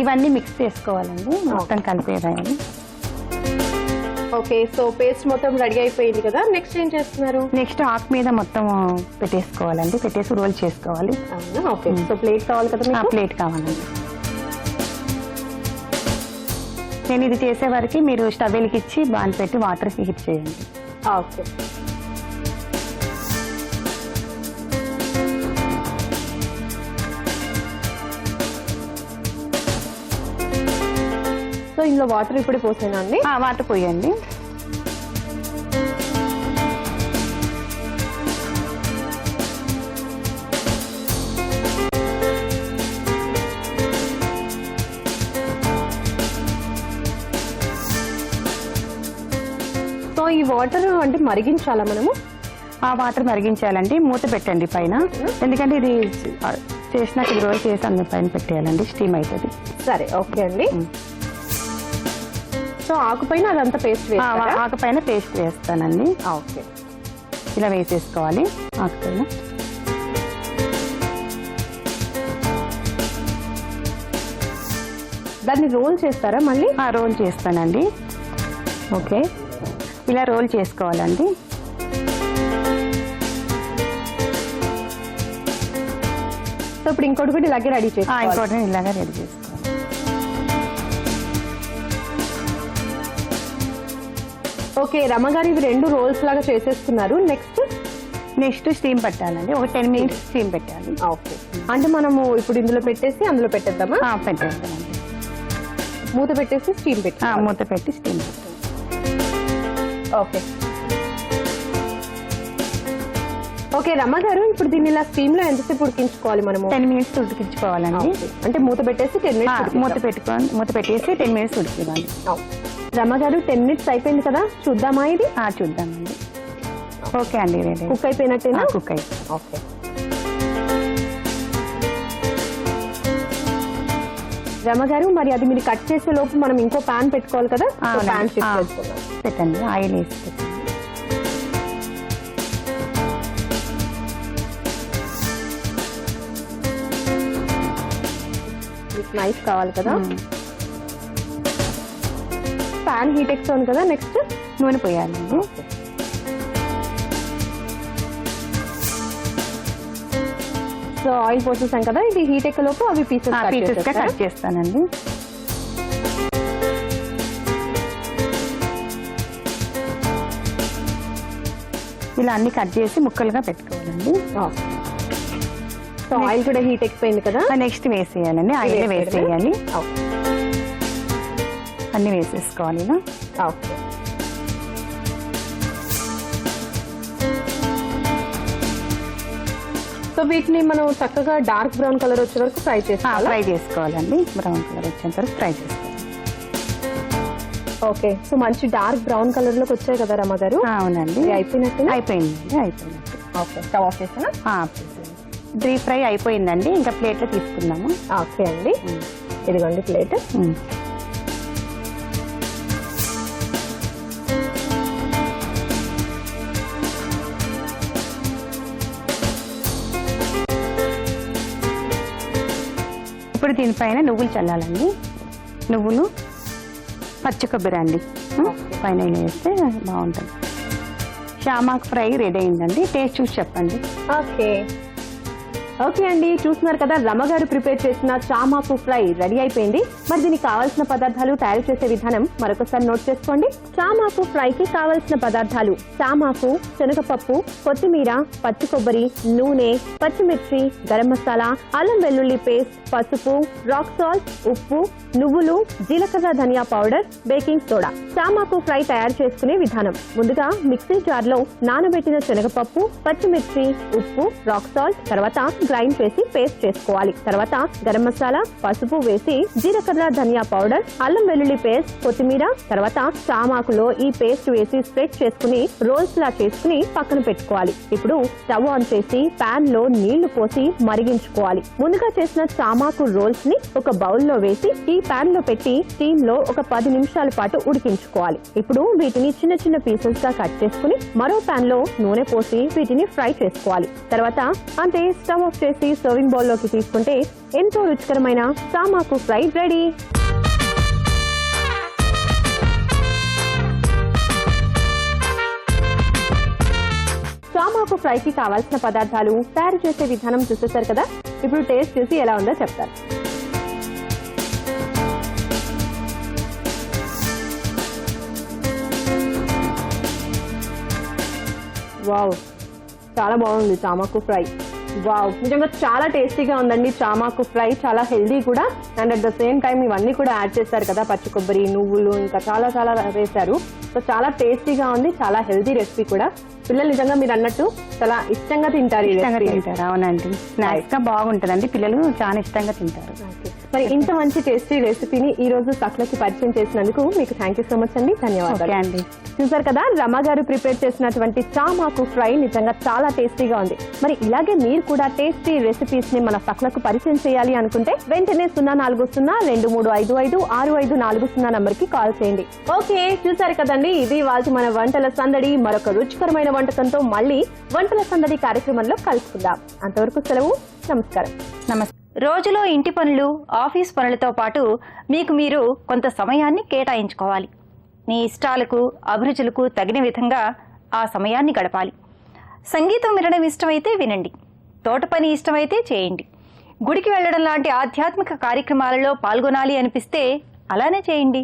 ఇవన్నీ మిక్స్ చేసుకోవాలండి, మొత్తం కలిపేయాలి. ఓకే, సో పేస్ట్ మొత్తం రెడీ అయిపోయింది కదా, నెక్స్ట్ ఏం చేస్తున్నారు? నెక్స్ట్ ఆకు మీద మొత్తం పెట్టేసుకోవాలండి, పెట్టేసి రోల్ చేసుకోవాలి. అవునా? ఓకే, సో ప్లేట్ కావాలి కదా మీకు? ప్లేట్ కావాలండి. నేను ఇది చేసే వరకు మీరు స్టవ్ వెలిగించి బాన్ పెట్టి వాటర్ హీట్ చేయండి. ఓకే, సో ఇందులో వాటర్ ఇప్పుడు పోసేనా అండి? వాటర్ పోయండి. సో ఈ వాటర్ అంటే మరిగించాలా మనము? ఆ వాటర్ మరిగించాలండి, మూత పెట్టండి పైన, ఎందుకంటే ఇది చేసినాక ఈ రోజు చేసి అందులో పైన పెట్టేయాలండి, స్టీమ్ అవుతుంది. సరే, ఓకే అండి. సో ఆకుపైన అదంతా పేస్ట్ ఆకుపైన పేస్ట్ వేస్తానండి. ఓకే, ఇలా వేసేసుకోవాలి ఆకుపైన. దాన్ని రోల్ చేస్తారా మళ్ళీ? రోల్ చేస్తానండి. ఓకే, ఇలా రోల్ చేసుకోవాలండి. సో ఇప్పుడు ఇంకోటి కూడా ఇలాగే రెడీ చేసుకోవాలి. ఇంకోటి ఇలాగే రెడీ చేసుకోవాలి. ఓకే, రమ్మగారు ఇవి రెండు రోల్స్ లాగా చేసేసుకున్నారు. నెక్స్ట్ స్టీమ్ పెట్టాలండి, ఒక 10 minutes స్టీమ్ పెట్టాలి. ఓకే, అంటే మనము ఇప్పుడు ఇందులో పెట్టేసి అందులో పెట్టేద్దామా? పెట్టేస్తామండి. మూత పెట్టేసి స్టీమ్ పెట్టి మూత పెట్టి స్టీమ్ పెట్టాలి. ఓకే, ఓకే రమ్మగారు, ఇప్పుడు దీన్ని ఇలా స్టీమ్ లో ఎంతసేపు ఉడికించుకోవాలి మనము? 10 minutes ఉడికించుకోవాలండి. అంటే మూత పెట్టేసి 10 minutes మూత పెట్టేసి 10 minutes ఉడికివ్వాలి. రమ్మగారు 10 minutes అయిపోయింది కదా, చూద్దామా ఇది? చూద్దామండి. ఓకే అండి, కుక్ అయిపోయినట్టేనా? కుక్ అయిపోయింది. ఓకే, రమ్మగారు, మరి అది మీరు కట్ చేసే లోపు మనం ఇంకో ప్యాన్ పెట్టుకోవాలి కదా, ప్యాన్ పెట్టండి, ఆయిల్ వేసి పెట్టండి. నైస్ కావాలి కదా. ప్యాన్ హీట్ ఎక్కుతుంది కదా, నెక్స్ట్ నూనె పోయాలండి. సో ఆయిల్ పోసేసాం కదా, ఇది హీట్ ఎక్కలోపు అవి పీసెస్ కట్ చేస్తానండి. ఇలా అన్ని కట్ చేసి ముక్కలుగా పెట్టుకోవాలండి. సో ఆయిల్ కూడా హీట్ ఎక్కిపోయింది కదా, నెక్స్ట్ వేసేయాలండి, ఆయిల్ వేసేయాలి. అన్ని వేసేసుకోవాలి ఇలా. ఓకే, సో వీటిని మనం చక్కగా డార్క్ బ్రౌన్ కలర్ వచ్చే వరకు ఫ్రై చేసుకోవాలండి. బ్రౌన్ కలర్ వచ్చేంత వరకు ఫ్రై చేసుకోవాలి. ఓకే, సో మంచి డార్క్ బ్రౌన్ కలర్ లోకి వచ్చాయి కదా రమ్మగారు. అవునండి, అయిపోయినట్టు. అయిపోయినట్టు. ఓకే, స్టవ్ ఆఫ్ చేసినా? డీప్ ఫ్రై అయిపోయిందండి, ఇంకా ప్లేట్ లో తీసుకుందాము. ఓకే అండి, ఇదిగోండి ప్లేట్. ఇప్పుడు దీనిపైన నువ్వులు చల్లాలండి. నువ్వులు, పచ్చి కొబ్బరి అండి పైన ఇలా వేస్తే బాగుంటుంది. చామాకు ఫ్రై రెడీ అయిందండి. టేస్ట్ చూసి చెప్పండి. ఓకే అండి, చూస్తున్నారు కదా రమగారు ప్రిపేర్ చేసిన చామాకు ఫ్రై రెడీ అయిపోయింది. మరి దీనికి కావాల్సిన పదార్థాలు, తయారు చేసే విధానం మరొకసారి నోట్ చేసుకోండి. చామాకు ఫ్రై కి కావాల్సిన పదార్థాలు: చామాకు, శనగపప్పు, కొత్తిమీర, పచ్చి కొబ్బరి, నూనె, పచ్చిమిర్చి, గరం మసాలా, అల్లం వెల్లుల్లి పేస్ట్, పసుపు, రాక్ సాల్ట్, ఉప్పు, నువ్వులు, జీలకర్ర, ధనియా పౌడర్, బేకింగ్ సోడా. చామాకు ఫ్రై తయారు చేసుకునే విధానం: ముందుగా మిక్సీ జార్ లో నానబెట్టిన శనగపప్పు, పచ్చిమిర్చి, ఉప్పు, రాక్ సాల్ట్, తర్వాత గ్రైండ్ చేసి పేస్ట్ చేసుకోవాలి. తర్వాత గరం మసాలా, పసుపు వేసి జీలకర్ర, ధనియా పౌడర్, అల్లం వెల్లుల్లి పేస్ట్, కొత్తిమీర, తర్వాత చామాకులో ఈ పేస్ట్ వేసి స్ప్రెడ్ చేసుకుని రోల్స్ లా చేసుకుని పక్కన పెట్టుకోవాలి. ఇప్పుడు స్టవ్ ఆన్ చేసి పాన్ లో నీళ్లు పోసి మరిగించుకోవాలి. ముందుగా చేసిన చామాకు రోల్స్ ని ఒక బౌల్ లో వేసి ఈ పాన్ లో పెట్టి స్టీమ్ లో ఒక 10 నిమిషాల పాటు ఉడికించుకోవాలి. ఇప్పుడు వీటిని చిన్న చిన్న పీసెస్ గా కట్ చేసుకుని మరో పాన్ లో నూనె పోసి వీటిని ఫ్రై చేసుకోవాలి. తర్వాత అంతే, స్టవ్ ఆఫ్ చేసి సర్వింగ్ బౌల్ లోకి తీసుకుంటే ఎంతో రుచికరమైన చామాకు ఫ్రై రెడీ. చామాకు ఫ్రై కి కావాల్సిన పదార్థాలు, తయారు చేసే విధానం చూసేశారు కదా. ఇప్పుడు టేస్ట్ చూసి ఎలా ఉందో చెప్తారు. వావ్, చాలా బాగుంది చామాకు ఫ్రై. వావ్, నిజంగా చాలా టేస్టీగా ఉందండి చామాకు ఫ్రై. చాలా హెల్దీ కూడా, and at the same time ఇవన్నీ కూడా యాడ్ చేశారు కదా, పచ్చి కొబ్బరి, నువ్వులు, ఇంకా చాలా చాలా వేశారు. సో చాలా టేస్టీగా ఉంది, చాలా హెల్దీ రెసిపీ కూడా. పిల్లలు నిజంగా మీరు అన్నట్టు చాలా ఇష్టంగా తింటారు. అవునండి, స్నాక్స్ గా బాగుంటుందండి, పిల్లలు చాలా ఇష్టంగా తింటారు. మరి ఇంత మంచి టేస్టీ రెసిపీని ఈ రోజు సక్లకి పరిచయం చేసినందుకు మీకు థ్యాంక్ యూ సో మచ్ అండి. ధన్యవాదాలు అండి. చూసారు కదా, రమ గారు ప్రిపేర్ చేసినటువంటి చామాకు ఫ్రై నిజంగా చాలా టేస్టీగా ఉంది. మరి ఇలాగే మీరు కూడా టేస్టీ రెసిపీస్ ని మన సక్లకు పరిచయం చేయాలి అనుకుంటే వెంటనే 0400-255-6540 నంబర్ కి కాల్ చేయండి. ఓకే, చూసారు కదండి, ఇది వాళ్ళ మన వంటల సందడి. మరొక రుచికరమైన వంటకంతో మళ్ళీ వంటల సందడి కార్యక్రమంలో కలుసుకుందాం. అంతవరకు సెలవు, నమస్కారం. నమస్తే. రోజులో ఇంటి పనులు, ఆఫీస్ పనులతో పాటు మీకు మీరు కొంత సమయాన్ని కేటాయించుకోవాలి. మీ ఇష్టాలకు, అభిరుచులకు తగిన విధంగా ఆ సమయాన్ని గడపాలి. సంగీతం వినడం ఇష్టమైతే వినండి, తోట పని ఇష్టమైతే చేయండి, గుడికి వెళ్లడం లాంటి ఆధ్యాత్మిక కార్యక్రమాలలో పాల్గొనాలి అనిపిస్తే అలానే చేయండి.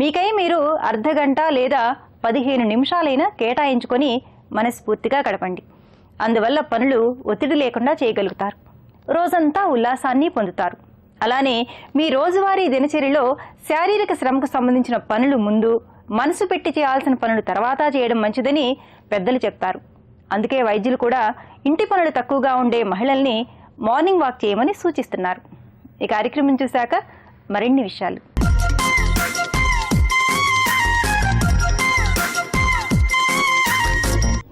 మీకై మీరు అర్ధగంట లేదా 15 నిమిషాలైనా కేటాయించుకొని మనస్ఫూర్తిగా గడపండి. అందువల్ల పనులు ఒత్తిడి లేకుండా చేయగలుగుతారు, రోజంతా ఉల్లాసాన్ని పొందుతారు. అలానే మీ రోజువారీ దినచర్యలో శారీరక శ్రమకు సంబంధించిన పనులు ముందు, మనసు పెట్టి చేయాల్సిన పనులు తర్వాత చేయడం మంచిదని పెద్దలు చెప్తారు. అందుకే వైద్యులు కూడా ఇంటి పనులు తక్కువగా ఉండే మహిళల్ని మార్నింగ్ వాక్ చేయమని సూచిస్తున్నారు. ఈ కార్యక్రమం చూశాక మరిన్ని విషయాలు.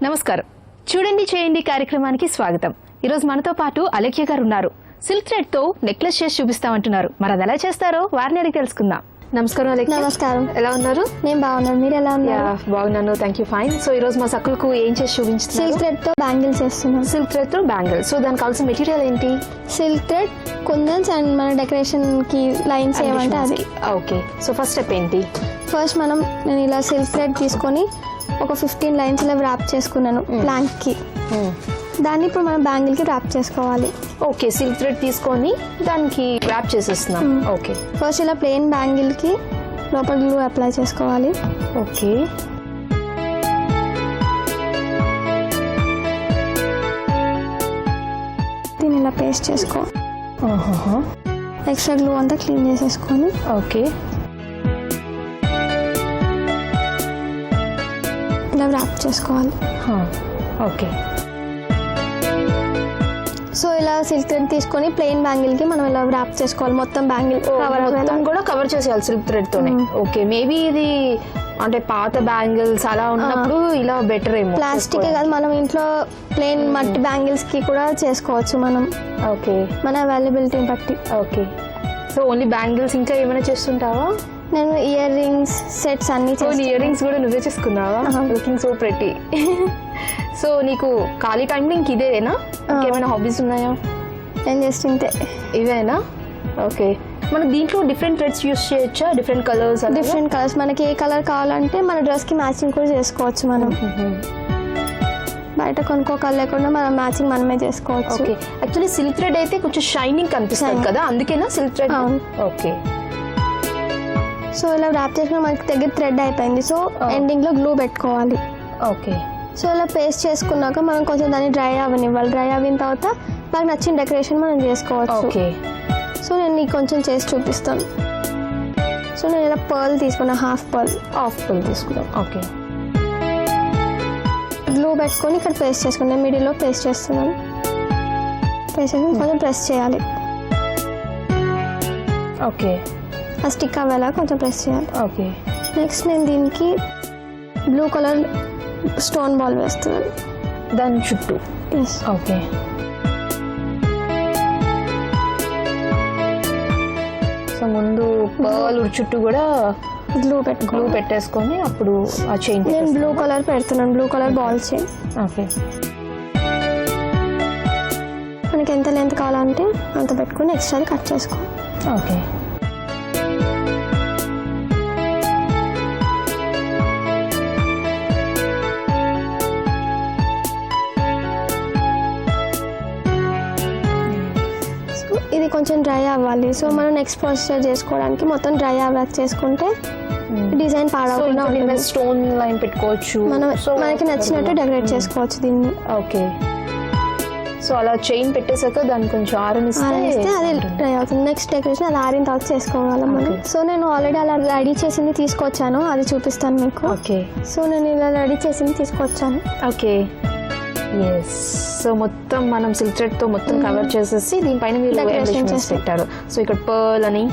నమస్కారం. చూడండి చేయండి కార్యక్రమానికి స్వాగతం. ఈరోజు మనతో పాటు అలేఖ్య గారు ఉన్నారు. సిల్క్ థ్రెడ్ తో నెక్లెస్ చేసి చూపిస్తామంటున్నారు. మరి అది ఎలా చేస్తారో వారిని అడిగి తెలుసుకుందాం. నమస్కారం అలేఖ్య. నమస్కారం. ఎలా ఉన్నారు? నేను బాగున్నాను, మీరు ఎలా ఉన్నారు? బాగున్నాను, థ్యాంక్ యూ, ఫైన్. సో ఈ రోజు మా సక్కులకు ఏం చేసి చూపించుతున్నారు? సిల్క్ థ్రెడ్ తో బ్యాంగిల్స్ చేస్తున్నాం. సిల్క్ థ్రెడ్ తో బ్యాంగిల్. సో దానికి కావాల్సిన మెటీరియల్ ఏంటి? సిల్క్ థ్రెడ్, కుందన్స్ అండ్ మన డెకరేషన్ కి లైన్స్ ఏమంటే అది. ఓకే, సో ఫస్ట్ స్టెప్ ఏంటి? ఫస్ట్ నేను ఇలా సిల్క్ థ్రెడ్ తీసుకొని ఒక 15 లైన్స్ ఇలా ర్యాప్ చేసుకున్నాను ప్లాంక్ కి. దాన్ని ఇప్పుడు మనం బ్యాంగిల్ కి ర్యాప్ చేసుకోవాలి. ఓకే, సిల్క్ థ్రెడ్ తీసుకొని దానికి ర్యాప్ చేసేస్తున్నాం. ఓకే, ఫస్ట్ ఇలా ప్లెయిన్ బ్యాంగిల్ కి లోపల గ్లూ అప్లై చేసుకోవాలి. ఓకే, దీన్ని ఇలా పేస్ట్ చేసుకో. ఎక్స్ట్రా గ్లూ అంతా క్లీన్ చేసేసుకొని ఓకే, ఇలా ర్యాప్ చేసుకోవాలి. ఓకే. సో ఇలా సిల్క్ థ్రెడ్ తీసుకొని ప్లెయిన్ బ్యాంగిల్ కి మనం ఇలా ర్యాప్ చేసుకోవాలి. మొత్తం బ్యాంగిల్ మొత్తం కూడా కవర్ చేసేయాలి సిల్క్ థ్రెడ్ తోనే. ఓకే, మేబీ ఇది అంటే పాత బ్యాంగిల్స్ అలా ఉన్నప్పుడు ఇలా బెటర్ ఏమో. ప్లాస్టిక్ కాదు, మనం ఇంట్లో ప్లెయిన్ మట్టి బ్యాంగిల్స్ కి కూడా చేసుకోవచ్చు మనం. ఓకే, మన అవైలబిలిటీని బట్టి. ఓకే. సో ఓన్లీ బ్యాంగిల్స్, ఇంకా ఏమైనా చేస్తుంటావా? నేను ఇయర్ రింగ్స్ సెట్స్ అన్ని ఇయర్ రింగ్స్ కూడా నువ్వే చేసుకున్నావా? Looking so pretty. సో నీకు ఖాళీ టైంలో ఇంక ఇదేనా? ఇంకేమైనా హాబీస్ ఉన్నాయా? నేను జస్ట్ ఇంతే. ఇవేనా? ఓకే, మన దీంట్లో డిఫరెంట్ థ్రెడ్స్ యూస్ చేయొచ్చా? Different colours? డిఫరెంట్ కలర్స్, మనకి ఏ కలర్ కావాలంటే మన డ్రెస్కి మ్యాచింగ్ కూడా చేసుకోవచ్చు. మనం బయట కొనుక్కోకలు లేకుండా మనం మ్యాచింగ్ మనమే చేసుకోవచ్చు. ఓకే, యాక్చువల్లీ సిల్క్ థ్రెడ్ అయితే కొంచెం షైనింగ్ కనిపిస్తుంది కదా, అందుకేనా సిల్క్ థ్రెడ్? ఓకే. సో ఇలా ర్యాప్ చేసుకుని మనకి దగ్గర థ్రెడ్ అయిపోయింది. సో ఎండింగ్లో గ్లూ పెట్టుకోవాలి. ఓకే. సో ఇలా పేస్ట్ చేసుకున్నాక మనం కొంచెం దాన్ని డ్రై అవ్వనివ్వాలి. డ్రై అయిన తర్వాత నాకు నచ్చిన డెకరేషన్ మనం చేసుకోవచ్చు. ఓకే. సో నేను నీకు కొంచెం చేసి చూపిస్తాను. సో నేను ఇలా పర్ల్ తీసుకున్నా, హాఫ్ పర్ల్ తీసుకున్నాం. ఓకే. గ్లూ పెట్టుకొని ఇక్కడ పేస్ట్ చేసుకున్నాను. మిడిల్లో పేస్ట్ చేస్తున్నాను. పేస్ట్ చేసి కొంచెం ప్రెస్ చేయాలి. ఓకే. ఆ స్టిక్ అవ్వేలా కొంచెం ప్రెస్ చేయాలి. ఓకే. నెక్స్ట్ నేను దీనికి బ్లూ కలర్ స్టోన్ బాల్ వేస్తున్నాను దాని చుట్టూ. ఎస్. ఓకే. సో ముందు పర్ల్ చుట్టూ కూడా గ్లూ పెట్టేసుకొని అప్పుడు ఆ చైన్ నేను బ్లూ కలర్ పెడుతున్నాను. Blue colour ball chain. Okay. మనకి ఎంత లెంత్ కావాలంటే అంత పెట్టుకొని ఎక్స్ట్రా కట్ చేసుకో. ఓకే. ఇది కొంచెం డ్రై అవ్వాలి. సో మనం నెక్స్ట్ ప్రొసీజర్ చేసుకోవడానికి మొత్తం డ్రై అవ్వాలి చేసుకుంటే డిజైన్ పాడవకుండా ఉంటుంది. స్టోన్ లైన్ పెట్టుకోవచ్చు. మనకి నచ్చినట్టు డెకరేట్ చేసుకోవచ్చు దీన్ని. ఓకే. సో అలా చైన్ పెట్టేసాక దాన్ని కొంచెం ఆరనిస్తే అది డ్రై అవుతుంది. నెక్స్ట్ డెకరేషన్ అది ఆరిన తర్వాత చేసుకోగలం మనం. సో నేను ఆల్రెడీ అలా రెడీ చేసింది తీసుకొచ్చాను, అది చూపిస్తాను మీకు. ఓకే. సో నేను ఇలా రెడీ చేసింది తీసుకొచ్చాను. ఓకే. ఎస్. సో మొత్తం మనం సిల్క్ థ్రెడ్ తో మొత్తం కవర్ చేసేసి దీనిపైన మీరు డెకరేషన్స్ పెట్టారు. సో ఇక్కడ పర్ల్ అని,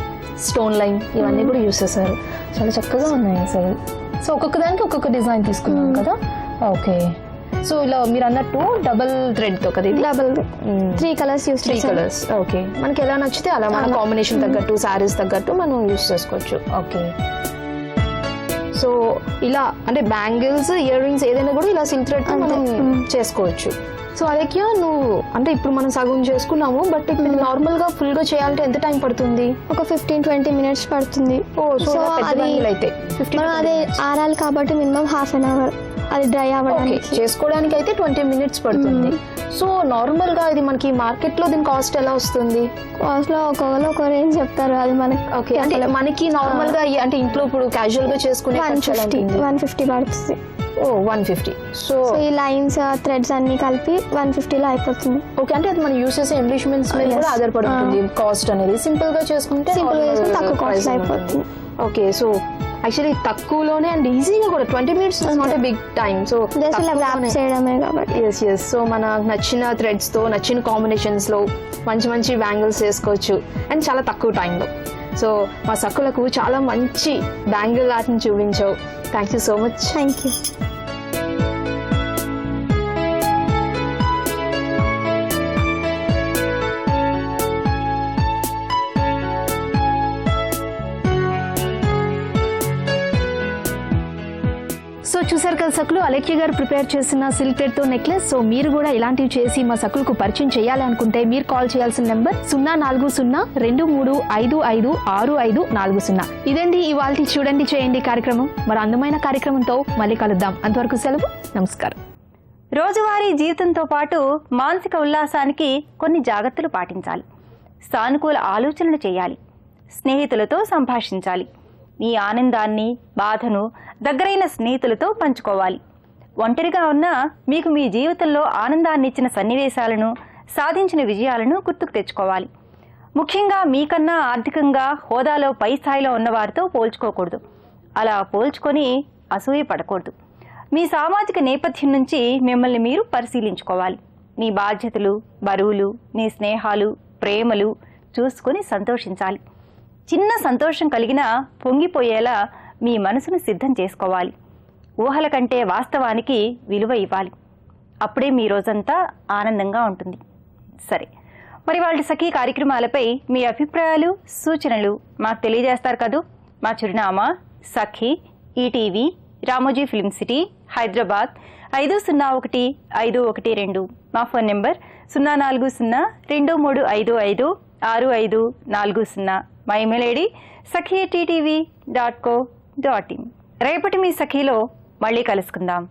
స్టోన్ లైన్ ఇవన్నీ కూడా యూస్ చేశారు. చాలా చక్కగా ఉన్నాయి అసలు. సో ఒక్కొక్క దానికి ఒక్కొక్క డిజైన్ తీసుకున్నాం కదా. ఓకే. సో ఇలా మీరు అన్నట్టు డబుల్ థ్రెడ్ తో కదా, double 3 colours use 3 colours. Okay. మనకి ఎలా నచ్చితే అలా మన కాంబినేషన్ తగ్గట్టు, శారీస్ తగ్గట్టు మనం యూస్ చేసుకోవచ్చు. ఓకే. సో ఇలా అంటే బ్యాంగిల్స్, ఇయర్ రింగ్స్ ఏదైనా కూడా ఇలా సిల్క్ థ్రెడ్ మనం చేసుకోవచ్చు. సో అదొకే నువ్వు అంటే ఇప్పుడు మనం సగం చేసుకున్నాము, బట్ ఇప్పుడు నార్మల్ గా ఫుల్ గా చేయాలంటే ఎంత టైం పడుతుంది? ఒక 15-20 మినిట్స్ పడుతుంది. సో అది అయితే మనం అదే ఆరాలి కాబట్టి మినిమం హాఫ్ అన్ అవర్ అది డ్రై అవ్వడానికి. చేసుకోవడానికి అయితే 20 మినిట్స్ పడుతుంది. సో నార్మల్ గా ఇది మనకి మార్కెట్ లో దీని కాస్ట్ ఎలా వస్తుంది? కాస్ట్ లో ఒక్కొక్కరు ఒక రేంజ్ చెప్తారు. అది మనకి ఓకే. అంటే మనకి నార్మల్ గా అంటే ఇంట్లో ఇప్పుడు క్యాజువల్ గా చేసుకునే 150 పడుతుంది. 150. సో ఈ లైన్స్, థ్రెడ్స్ అన్ని కలిపి 150లో అయిపోతుంది. ఓకే. అంటే అది మనం యూస్ చేసే ఎంబ్లిష్మెంట్స్ మీద కూడా ఆధారపడి ఉంటుంది కాస్ట్ అనేది. సింపుల్ గా చేసుకుంటే తక్కువ కాస్ట్ అయిపోతుంది. ఓకే. సో యాక్చువల్లీ తక్కువలోనే అండ్ ఈజీగా కూడా 20 minutes not a big time. So wrap చేయడమే కాబట్టి. ఎస్. సో మన నచ్చిన థ్రెడ్స్ తో నచ్చిన కాంబినేషన్స్ లో మంచి మంచి బ్యాంగిల్స్ చేసుకోవచ్చు అండ్ చాలా తక్కువ టైంలో. సో మా సక్కులకు చాలా మంచి బ్యాంగిల్ ఆర్ట్ని చూపించావు. Thank you so much. Thank you. So చూసారు కదా సకులు, అలేఖ్య గారు ప్రిపేర్ చేసిన సిల్క్ థ్రెడ్ తో నెక్లెస్. సో మీరు కూడా ఇలాంటివి చేసి మా సకులకు పరిచయం చేయాలి అనుకుంటే మీరు కాల్ చేయాల్సిన నెంబర్ 04023556540. ఇదండి ఇవాల్టి చూడండి చేయండి కార్యక్రమం. మరి అందమైన కార్యక్రమంతో మళ్ళీ కలుద్దాం. అంతవరకు సెలవు. నమస్కారం. రోజువారీ జీవితంతో పాటు మానసిక ఉల్లాసానికి కొన్ని జాగ్రత్తలు పాటించాలి. సానుకూల ఆలోచనలు చేయాలి. స్నేహితులతో సంభాషించాలి. మీ ఆనందాన్ని, బాధను దగ్గరైన స్నేహితులతో పంచుకోవాలి. ఒంటరిగా ఉన్నా మీకు మీ జీవితంలో ఆనందాన్ని ఇచ్చిన సన్నివేశాలను, సాధించిన విజయాలను గుర్తుకు తెచ్చుకోవాలి. ముఖ్యంగా మీకన్నా ఆర్థికంగా హోదాలో పై స్థాయిలో ఉన్నవారితో పోల్చుకోకూడదు. అలా పోల్చుకొని అసూయ పడకూడదు. మీ సామాజిక నేపథ్యం నుంచి మిమ్మల్ని మీరు పరిశీలించుకోవాలి. మీ బాధ్యతలు, బరువులు, మీ స్నేహాలు, ప్రేమలు చూసుకొని సంతోషించాలి. చిన్న సంతోషం కలిగినా పొంగిపోయేలా మీ మనసును సిద్ధం చేసుకోవాలి. ఊహల కంటే వాస్తవానికి విలువ ఇవ్వాలి. అప్పుడే మీ రోజంతా ఆనందంగా ఉంటుంది. సరే, మరి వాళ్ళ సఖీ కార్యక్రమాలపై మీ అభిప్రాయాలు, సూచనలు మాకు తెలియజేస్తారు కదూ. మా చిరునామా Sakhi, ETV, Ramoji film city, Hyderabad 501512. మా ఫోన్ నెంబర్ 0402355 6540. మా ఇమెయిల్ ఐడి sakhi@ttv.co.in. రేపటి మీ సఖీలో మళ్ళీ కలుసుకుందాం.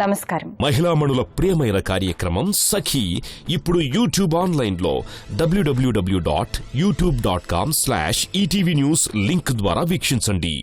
నమస్కారం. మహిళామణుల ప్రియమైన కార్యక్రమం సఖీ ఇప్పుడు యూట్యూబ్ ఆన్లైన్ లో www.youtube.com/ETV News లింక్ ద్వారా వీక్షించండి.